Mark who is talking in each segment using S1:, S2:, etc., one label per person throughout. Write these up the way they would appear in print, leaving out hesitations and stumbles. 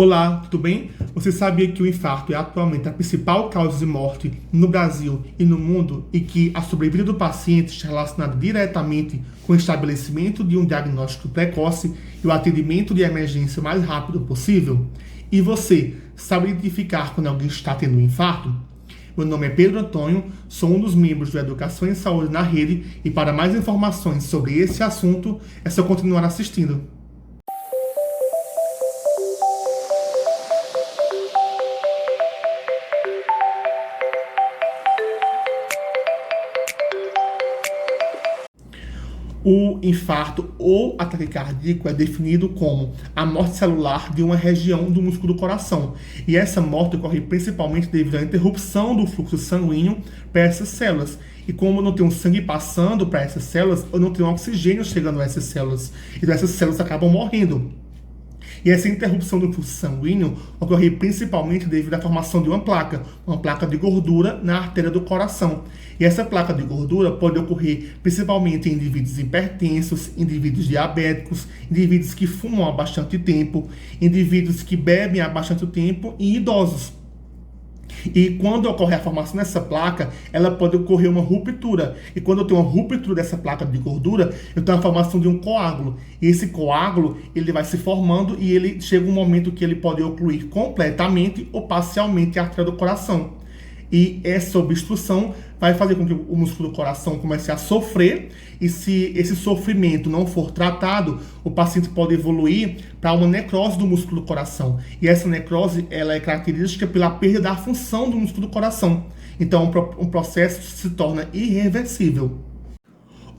S1: Olá, tudo bem? Você sabia que o infarto é atualmente a principal causa de morte no Brasil e no mundo e que a sobrevida do paciente está relacionada diretamente com o estabelecimento de um diagnóstico precoce e o atendimento de emergência o mais rápido possível? E você sabe identificar quando alguém está tendo um infarto? Meu nome é Pedro Antônio, sou um dos membros do Educação em Saúde na Rede e para mais informações sobre esse assunto é só continuar assistindo. O infarto ou ataque cardíaco é definido como a morte celular de uma região do músculo do coração. E essa morte ocorre principalmente devido à interrupção do fluxo sanguíneo para essas células. E como não tem um sangue passando para essas células, ou não tem um oxigênio chegando a essas células, então essas células acabam morrendo. E essa interrupção do fluxo sanguíneo ocorre principalmente devido à formação de uma placa de gordura na artéria do coração. E essa placa de gordura pode ocorrer principalmente em indivíduos hipertensos, indivíduos diabéticos, indivíduos que fumam há bastante tempo, indivíduos que bebem há bastante tempo e idosos. E quando ocorre a formação dessa placa, ela pode ocorrer uma ruptura. E quando eu tenho uma ruptura dessa placa de gordura, eu tenho a formação de um coágulo. E esse coágulo, ele vai se formando e ele chega um momento que ele pode ocluir completamente ou parcialmente a artéria do coração. E essa obstrução vai fazer com que o músculo do coração comece a sofrer, e se esse sofrimento não for tratado, o paciente pode evoluir para uma necrose do músculo do coração. E essa necrose, ela é característica pela perda da função do músculo do coração. Então, um processo se torna irreversível.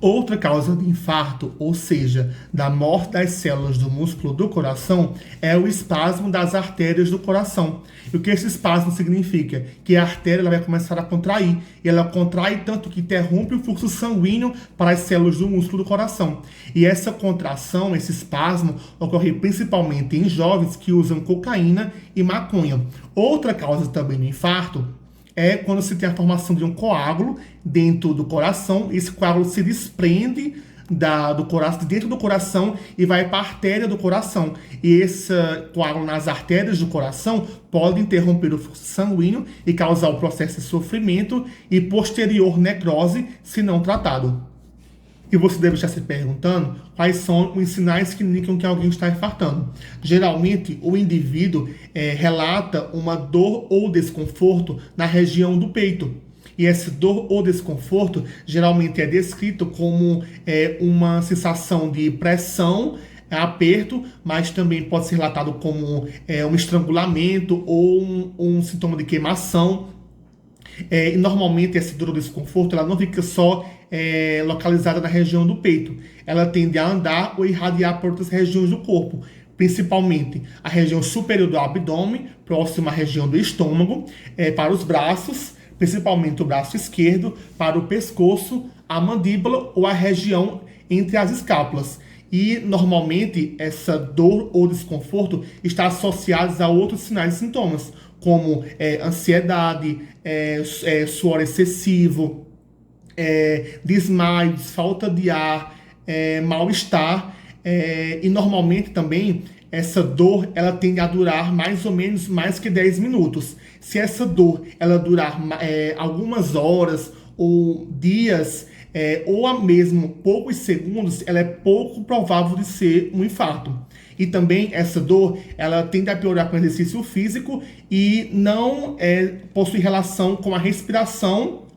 S1: Outra causa de infarto, ou seja, da morte das células do músculo do coração, é o espasmo das artérias do coração. E o que esse espasmo significa? Que a artéria ela vai começar a contrair. E ela contrai tanto que interrompe o fluxo sanguíneo para as células do músculo do coração. E essa contração, esse espasmo, ocorre principalmente em jovens que usam cocaína e maconha. Outra causa também do infarto é quando se tem a formação de um coágulo dentro do coração. Esse coágulo se desprende do coração, de dentro do coração, e vai para a artéria do coração. E esse coágulo nas artérias do coração pode interromper o fluxo sanguíneo e causar o processo de sofrimento e posterior necrose, se não tratado. E você deve estar se perguntando quais são os sinais que indicam que alguém está infartando. Geralmente, o indivíduo relata uma dor ou desconforto na região do peito. E essa dor ou desconforto geralmente é descrito como uma sensação de pressão, aperto, mas também pode ser relatado como um estrangulamento ou um sintoma de queimação. E normalmente essa dor ou desconforto ela não fica só localizada na região do peito. Ela tende a andar ou irradiar para outras regiões do corpo, principalmente a região superior do abdômen, próxima à região do estômago, para os braços, principalmente o braço esquerdo, para o pescoço, a mandíbula ou a região entre as escápulas. E, normalmente, essa dor ou desconforto está associada a outros sinais e sintomas, como ansiedade, suor excessivo, desmaios, falta de ar, mal-estar. E, normalmente, também, essa dor ela tende a durar mais ou menos mais que 10 minutos. Se essa dor ela durar algumas horas ou dias, ou mesmo poucos segundos, ela é pouco provável de ser um infarto. E também essa dor, ela tende a piorar com o exercício físico e não possui relação com a respiração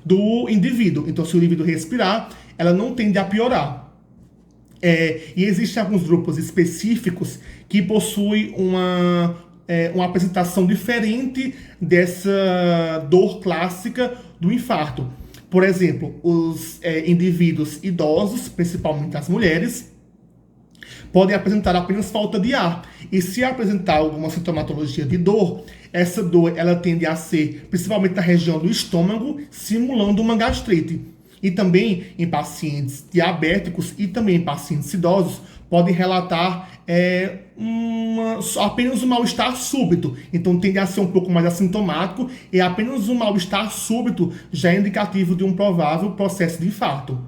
S1: do indivíduo. Então, se o indivíduo respirar, ela não tende a piorar. E existem alguns grupos específicos que possuem uma apresentação diferente dessa dor clássica do infarto. Por exemplo, os indivíduos idosos, principalmente as mulheres, podem apresentar apenas falta de ar. E se apresentar alguma sintomatologia de dor, essa dor ela tende a ser principalmente na região do estômago, simulando uma gastrite. E também em pacientes diabéticos e também em pacientes idosos, podem relatar apenas um mal-estar súbito. Então tende a ser um pouco mais assintomático, e apenas um mal-estar súbito já é indicativo de um provável processo de infarto.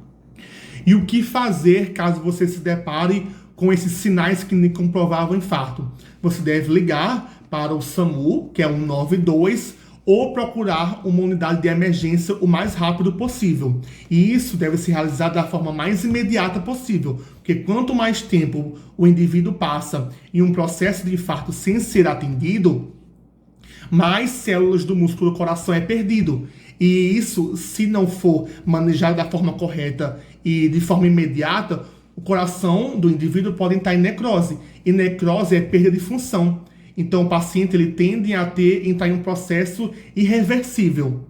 S1: E o que fazer caso você se depare com esses sinais que indicam provável infarto? você deve ligar para o SAMU, que é 192, ou procurar uma unidade de emergência o mais rápido possível. E isso deve ser realizado da forma mais imediata possível, porque quanto mais tempo o indivíduo passa em um processo de infarto sem ser atendido, mais células do músculo do coração é perdido. E isso, se não for manejado da forma correta e de forma imediata, o coração do indivíduo pode estar em necrose. E necrose é perda de função. Então o paciente ele tende a entrar em um processo irreversível.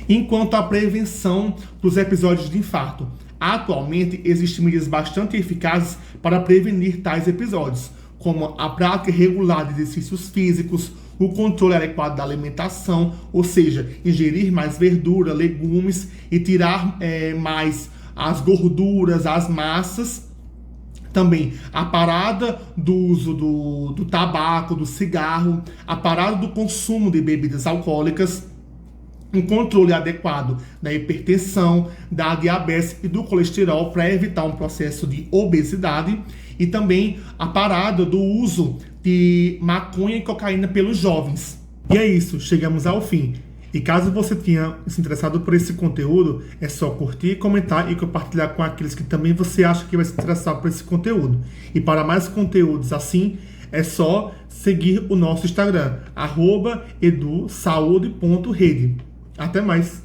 S1: Enquanto a prevenção dos episódios de infarto. Atualmente existem medidas bastante eficazes para prevenir tais episódios, como a prática regular de exercícios físicos, o controle adequado da alimentação, ou seja, ingerir mais verdura, legumes e tirar mais as gorduras, as massas. Também a parada do uso do tabaco, do cigarro, a parada do consumo de bebidas alcoólicas, um controle adequado da hipertensão, da diabetes e do colesterol para evitar um processo de obesidade, e também a parada do uso de maconha e cocaína pelos jovens. E é isso, chegamos ao fim. E caso você tenha se interessado por esse conteúdo, é só curtir, comentar e compartilhar com aqueles que também você acha que vai se interessar por esse conteúdo. E para mais conteúdos assim, é só seguir o nosso Instagram, @edusaude.rede. Até mais!